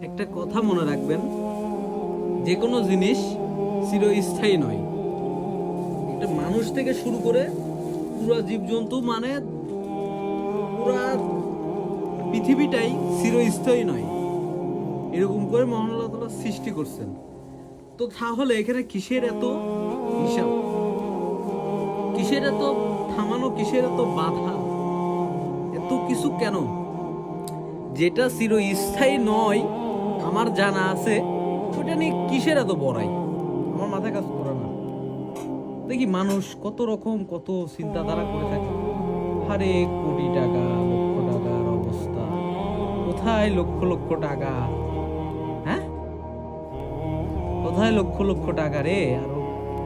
একটা কথা মনে রাখবেন, যে কোনো জিনিস চিরস্থায়ী নয়। একটা মানুষ থেকে শুরু করে পুরা জীবজন্তু, মানে পুরা পৃথিবীটাই চিরস্থায়ী নয়, এরকম করে মহান আল্লাহ তাআলা সৃষ্টি করছেন। তো তাহলে এখানে কিসের এত হিসাব, কিসের এত থামানো, কিসের এত বাধা, এত কিছু কেন? যেটা চিরস্থায়ী নয় আমার জানা আছে, ওটা নিয়ে কিসের এত বড়াই? আমার মাথায় কাজ করে না। দেখি মানুষ কত রকম কত চিন্তাধারা করে থাকে। আরে কোটি টাকা, লক্ষ টাকার অবস্থা, কোথায় লক্ষ লক্ষ টাকা? হ্যাঁ, কোথায় লক্ষ লক্ষ টাকা রে? আর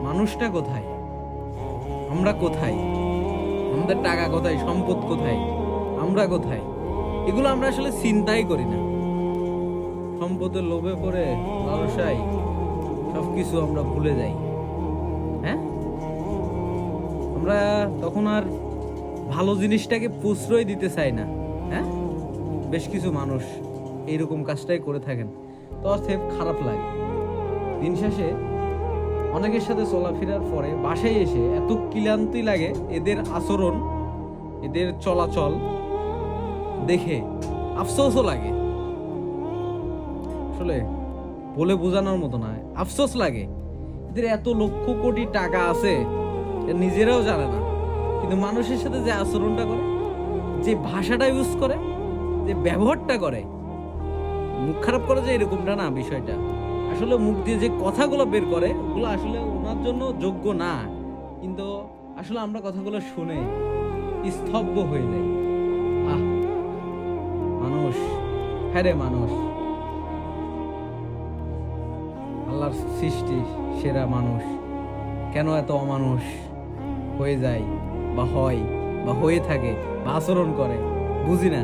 মানুষটা কোথায়? আমরা কোথায়? আমাদের টাকা কোথায়? সম্পদ কোথায়? আমরা কোথায়? এগুলো আমরা আসলে চিন্তাই করি না। সম্পদের লোভে পড়ে, লালসায় সবকিছু আমরা ভুলে যাই। হ্যাঁ, আমরা তখন আর ভালো জিনিসটাকে প্রশ্রয় দিতে চাই না। হ্যাঁ, বেশ কিছু মানুষ এইরকম কাজটাই করে থাকেন। তো অতএব খারাপ লাগে। দিন শেষে অনেকের সাথে চলাফেরার পরে বাসায় এসে এত ক্লান্তি লাগে, এদের আচরণ, এদের চলাচল দেখে আফসোসও লাগে। আসলে বলে বোঝানোর মতো না, আফসোস লাগে। এদের এত লক্ষ কোটি টাকা আছে, নিজেরাও জানে না, কিন্তু মানুষের সাথে যে আচরণটা করে, যে ভাষাটা ইউজ করে, যে ব্যবহারটা করে, মুখ খারাপ করে যে এরকমটা না বিষয়টা। আসলে মুখ দিয়ে যে কথাগুলো বের করে ওগুলো আসলে ওনার জন্য যোগ্য না, কিন্তু আসলে আমরা কথাগুলো শুনে স্তব্ধ হয়ে যাই। আহ, মানুষ, হ্যাঁ রে মানুষ, আল্লাহর সৃষ্টি সেরা মানুষ, কেন এত অমানুষ হয়ে যায় বা হয় বা হয়ে থাকে বা আচরণ করে বুঝি না।